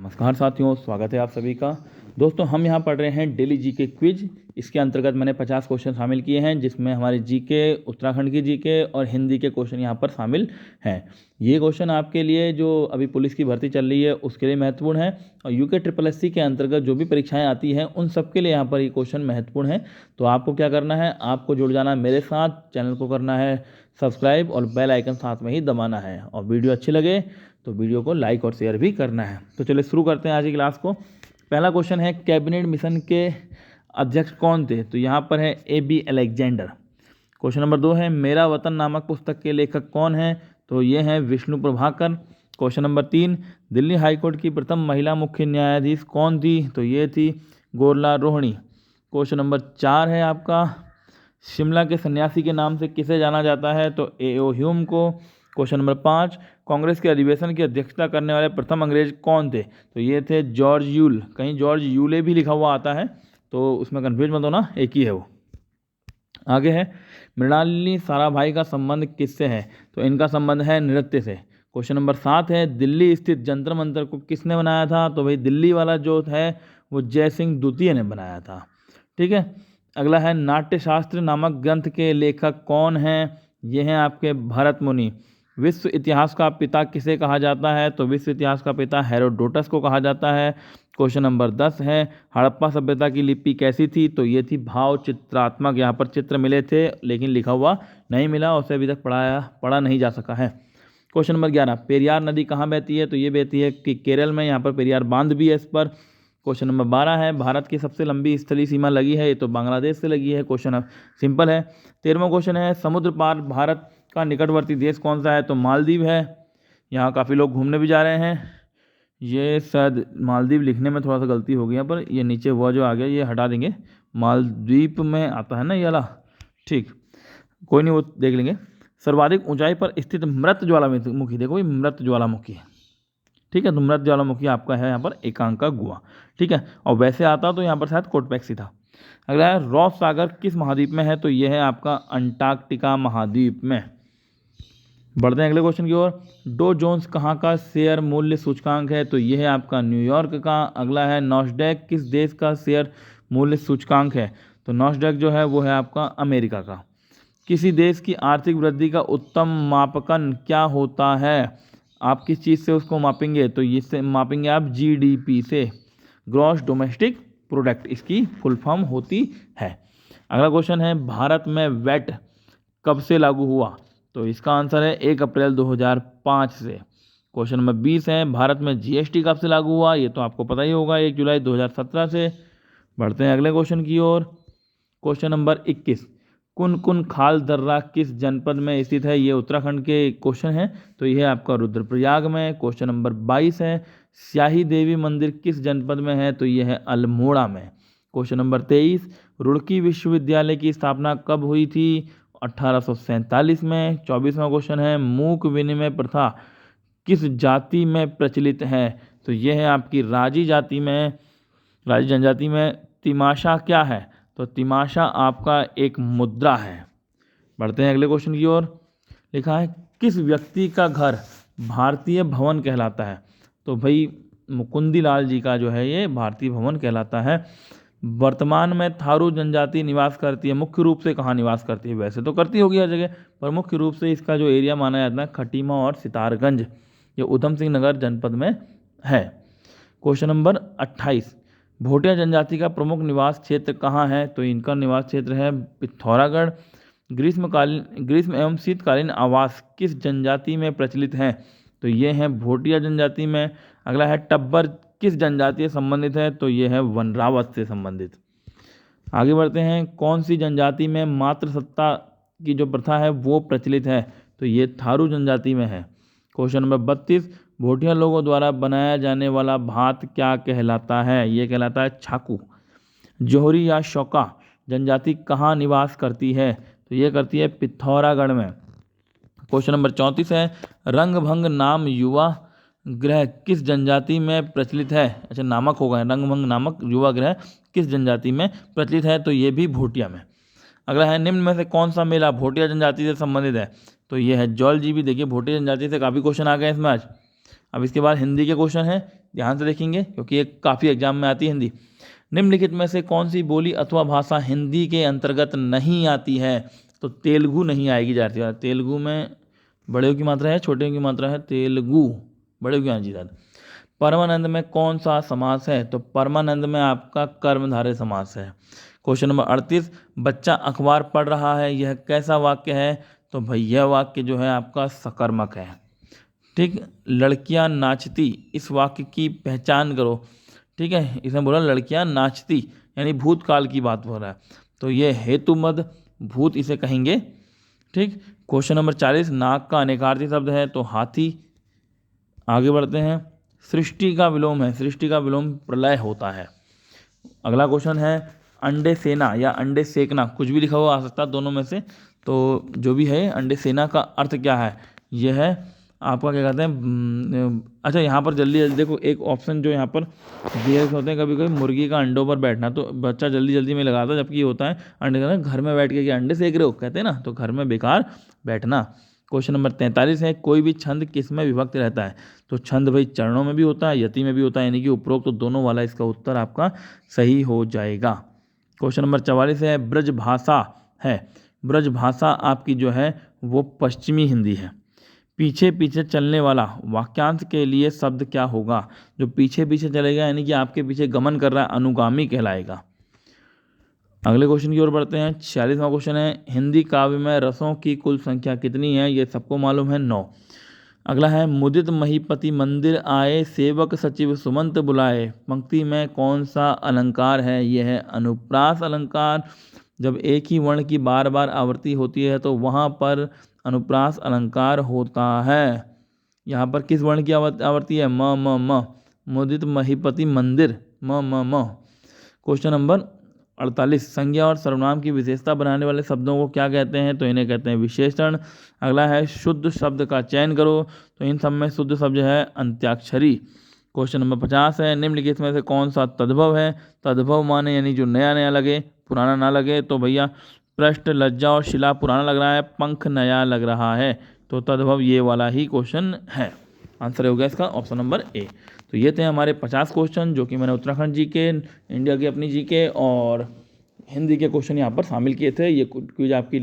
नमस्कार साथियों, स्वागत है आप सभी का। दोस्तों, हम यहाँ पढ़ रहे हैं डेली जीके क्विज। इसके अंतर्गत मैंने 50 क्वेश्चन शामिल किए हैं, जिसमें हमारे जीके, उत्तराखंड की जीके और हिंदी के क्वेश्चन यहाँ पर शामिल हैं। ये क्वेश्चन आपके लिए जो अभी पुलिस की भर्ती चल रही है उसके लिए महत्वपूर्ण है, और यूके SSSC के अंतर्गत जो भी परीक्षाएँ आती हैं उन सब के लिए यहाँ पर ये क्वेश्चन महत्वपूर्ण है। तो आपको क्या करना है, आपको जुड़ जाना है मेरे साथ, चैनल को करना है सब्सक्राइब और बेल आइकन साथ में ही दबाना है, और वीडियो अच्छी लगे तो वीडियो को लाइक और शेयर भी करना है। तो चलिए शुरू करते हैं आज की क्लास को। पहला क्वेश्चन है, कैबिनेट मिशन के अध्यक्ष कौन थे? तो यहाँ पर है AB अलेक्जेंडर। क्वेश्चन नंबर 2 है, मेरा वतन नामक पुस्तक के लेखक कौन है? तो ये हैं Vishnu Prabhakar. Question number 3, Delhi high court की प्रथम महिला मुख्य न्यायाधीश कौन थी? तो ये थी गोरला रोहिणी। क्वेश्चन नंबर 4 है आपका, शिमला के सन्यासी के नाम से किसे जाना जाता है? तो A.O. ह्यूम को। क्वेश्चन नंबर 5, कांग्रेस के अधिवेशन की अध्यक्षता करने वाले प्रथम अंग्रेज कौन थे? तो ये थे जॉर्ज यूल। कहीं जॉर्ज यूले भी लिखा हुआ आता है, तो उसमें कन्फ्यूज मत होना, एक ही है वो। आगे है, मृणालिनी साराभाई का संबंध किससे है? तो इनका संबंध है नृत्य से। क्वेश्चन नंबर 7 है, दिल्ली स्थित जंतर मंतर को किसने बनाया था? तो भाई दिल्ली वाला जो है वो जय सिंह द्वितीय ने बनाया था। ठीक है। अगला है, नाट्यशास्त्र नामक ग्रंथ के लेखक कौन हैं? ये हैं आपके भरत मुनि। विश्व इतिहास का पिता किसे कहा जाता है? तो विश्व इतिहास का पिता हेरोडोटस को कहा जाता है। क्वेश्चन नंबर 10 है, हड़प्पा सभ्यता की लिपि कैसी थी? तो ये थी भाव चित्रात्मक। यहाँ पर चित्र मिले थे लेकिन लिखा हुआ नहीं मिला, उसे अभी तक पढ़ा नहीं जा सका है। क्वेश्चन नंबर 11, पेरियार नदी कहाँ बहती है? तो ये बहती है कि केरल में, यहाँ पर पेरियार बांध भी है इस पर। क्वेश्चन नंबर 12 है, भारत की सबसे लंबी स्थलीय सीमा लगी है? ये तो बांग्लादेश से लगी है। क्वेश्चन सिंपल है। 13वां क्वेश्चन है, समुद्र पार भारत का निकटवर्ती देश कौन सा है? तो मालदीव है। यहाँ काफ़ी लोग घूमने भी जा रहे हैं। ये शायद मालदीव लिखने में थोड़ा सा गलती हो गई है, पर ये नीचे वह जो आ गया ये हटा देंगे, मालद्वीप में आता है ना ये वाला। ठीक, कोई नहीं, वो देख लेंगे। सर्वाधिक ऊंचाई पर स्थित मृत ज्वालामुखी, देखो ये मृत ज्वालामुखी है। ठीक है, तो मृत ज्वालामुखी आपका है यहाँ पर एकांका गुहा। ठीक है, और वैसे आता तो यहाँ पर शायद कोटपेक्सी था। अगला है, रॉस सागर किस महाद्वीप में है? तो यह है आपका अंटार्कटिका महाद्वीप में। बढ़ते हैं अगले क्वेश्चन की ओर। डो जोन्स कहाँ का शेयर मूल्य सूचकांक है? तो यह है आपका न्यूयॉर्क का। अगला है, नॉस्डैक किस देश का शेयर मूल्य सूचकांक है? तो नॉस्डैक जो है वो है आपका अमेरिका का। किसी देश की आर्थिक वृद्धि का उत्तम मापकन क्या होता है? आप किस चीज़ से उसको मापेंगे? तो इससे मापेंगे आप GDP से, ग्रॉस डोमेस्टिक प्रोडक्ट इसकी फुल फॉर्म होती है। अगला क्वेश्चन है, भारत में वैट कब से लागू हुआ? तो इसका आंसर है 1 अप्रैल 2005 से। क्वेश्चन नंबर 20 है, भारत में GST कब से लागू हुआ? ये तो आपको पता ही होगा, 1 जुलाई 2017 से। बढ़ते हैं अगले क्वेश्चन की ओर। क्वेश्चन नंबर 21, कुन खाल दर्रा किस जनपद में स्थित है? ये उत्तराखंड के क्वेश्चन है, तो यह आपका रुद्रप्रयाग में। क्वेश्चन नंबर 22 है, स्याही देवी मंदिर किस जनपद में है? तो यह है अल्मोड़ा में। क्वेश्चन नंबर 23, रुड़की विश्वविद्यालय की स्थापना कब हुई थी? 1847 में। 24वां क्वेश्चन है, मूक विनिमय प्रथा किस जाति में प्रचलित है? तो यह है आपकी राजी जाति में, राजी जनजाति में। तिमाशा क्या है? तो तिमाशा आपका एक मुद्रा है। बढ़ते हैं अगले क्वेश्चन की ओर। लिखा है, किस व्यक्ति का घर भारतीय भवन कहलाता है? तो भाई मुकुंदीलाल जी का जो है ये भारतीय भवन कहलाता है। वर्तमान में थारू जनजाति निवास करती है, मुख्य रूप से कहाँ निवास करती है? वैसे तो करती होगी हर जगह, पर मुख्य रूप से इसका जो एरिया माना जाता है खटीमा और सितारगंज, ये उधम सिंह नगर जनपद में है। क्वेश्चन नंबर 28, भोटिया जनजाति का प्रमुख निवास क्षेत्र कहाँ है? तो इनका निवास क्षेत्र है पिथौरागढ़। ग्रीष्म एवं शीतकालीन आवास किस जनजाति में प्रचलित हैं? तो ये हैं भोटिया जनजाति में। अगला है, टब्बर किस जनजाति से संबंधित है? तो ये है वनरावत से संबंधित। आगे बढ़ते हैं, कौन सी जनजाति में मातृसत्ता की जो प्रथा है वो प्रचलित है? तो ये थारू जनजाति में है। क्वेश्चन नंबर 32, भोटिया लोगों द्वारा बनाया जाने वाला भात क्या कहलाता है? ये कहलाता है छाकू। जोहरी या शौका जनजाति कहाँ निवास करती है? तो ये करती है पिथौरागढ़ में। क्वेश्चन नंबर 34 है, रंगभंग नाम युवा गृह किस जनजाति में प्रचलित है? अच्छा, नामक होगा, रंगभंग नामक युवा गृह किस जनजाति में प्रचलित है? तो ये भी भोटिया में। अगला है, निम्न में से कौन सा मेला भोटिया जनजाति से संबंधित है? तो ये है जौल जीबी। देखिए भोटिया जनजाति से काफ़ी क्वेश्चन आ गए इसमें आज। अब इसके बाद हिंदी के क्वेश्चन है, ध्यान से देखेंगे क्योंकि ये काफ़ी एग्जाम में आती है हिंदी। निम्नलिखित में से कौन सी बोली अथवा भाषा हिंदी के अंतर्गत नहीं आती है? तो तेलुगु नहीं आएगी जाती। तेलुगु में बड़े की मात्रा है, छोटे की मात्रा है, तेलुगु बड़े की आना चाहिए। परमानंद में कौन सा समास है? तो परमानंद में आपका कर्मधारय समास है। क्वेश्चन नंबर 38, बच्चा अखबार पढ़ रहा है, यह कैसा वाक्य है? तो भाई यह वाक्य जो है आपका सकर्मक है। ठीक, लड़कियां नाचती, इस वाक्य की पहचान करो। ठीक है, इसमें बोला लड़कियां नाचती, यानी भूतकाल की बात हो रहा है, तो ये हेतुमद भूत इसे कहेंगे। ठीक, क्वेश्चन नंबर 40, नाग का अनेकार्थी शब्द है, तो हाथी। आगे बढ़ते हैं, सृष्टि का विलोम है, सृष्टि का विलोम प्रलय होता है। अगला क्वेश्चन है, अंडे सेना या अंडे सेकना, कुछ भी लिखा हुआ आ सकता है दोनों में से, तो जो भी है अंडे सेना का अर्थ क्या है? यह है आपका क्या कहते हैं, अच्छा यहाँ पर जल्दी जल्दी देखो, एक ऑप्शन जो यहाँ पर दिए होते हैं, कभी कभी मुर्गी का अंडों पर बैठना, तो बच्चा जल्दी जल्दी में लगाता है, जबकि ये होता है अंडे का घर में बैठ के अंडे सेक रहे हो कहते हैं ना, तो घर में बेकार बैठना। क्वेश्चन नंबर 43 है, कोई भी छंद किस में विभक्त रहता है? तो छंद भाई चरणों में भी होता है, यति में भी होता है, यानी कि उपरोक्त तो दोनों वाला इसका उत्तर आपका सही हो जाएगा। क्वेश्चन नंबर 44 है, ब्रज भाषा है, ब्रज भाषा आपकी जो है वो पश्चिमी हिंदी है। पीछे पीछे चलने वाला वाक्यांश के लिए शब्द क्या होगा? जो पीछे पीछे चलेगा यानी कि आपके पीछे गमन कर रहा है, अनुगामी कहलाएगा। अगले क्वेश्चन की ओर बढ़ते हैं। 46वां क्वेश्चन है, हिंदी काव्य में रसों की कुल संख्या कितनी है? ये सबको मालूम है, 9। अगला है, मुदित महीपति मंदिर आए, सेवक सचिव सुमंत बुलाए, पंक्ति में कौन सा अलंकार है? यह है अनुप्रास अलंकार। जब एक ही वर्ण की बार बार आवृत्ति होती है तो वहाँ पर अनुप्रास अलंकार होता है। यहाँ पर किस वर्ण की आवृत्ति है? म म म, मुदित महीपति मंदिर, म म म। क्वेश्चन नंबर 48, संज्ञा और सर्वनाम की विशेषता बनाने वाले शब्दों को क्या कहते हैं? तो इन्हें कहते हैं विशेषण। अगला है, शुद्ध शब्द का चयन करो, तो इन सब में शुद्ध शब्द है अंत्याक्षरी। क्वेश्चन नंबर 50 है, निम्नलिखित में से कौन सा तद्भव है? तद्भव माने यानी जो नया नया लगे, पुराना ना लगे, तो भैया पृष्ठ, लज्जा और शिला पुराना लग रहा है, पंख नया लग रहा है, तो तद्भव ये वाला ही क्वेश्चन है। आंसर हो गया इसका ऑप्शन नंबर ए। तो ये थे हमारे 50 क्वेश्चन जो कि मैंने उत्तराखंड जी के, इंडिया की अपनी जी के और हिंदी के क्वेश्चन यहाँ पर शामिल किए थे। ये क्विज आपकी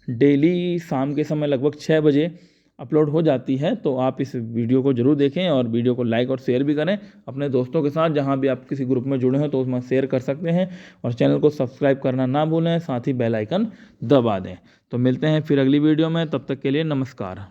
डेली शाम के समय लगभग 6 बजे अपलोड हो जाती है, तो आप इस वीडियो को जरूर देखें और वीडियो को लाइक और शेयर भी करें अपने दोस्तों के साथ। जहाँ भी आप किसी ग्रुप में जुड़े हैं तो उसमें शेयर कर सकते हैं, और चैनल को सब्सक्राइब करना ना भूलें, साथ ही बेल आइकन दबा दें। तो मिलते हैं फिर अगली वीडियो में, तब तक के लिए नमस्कार।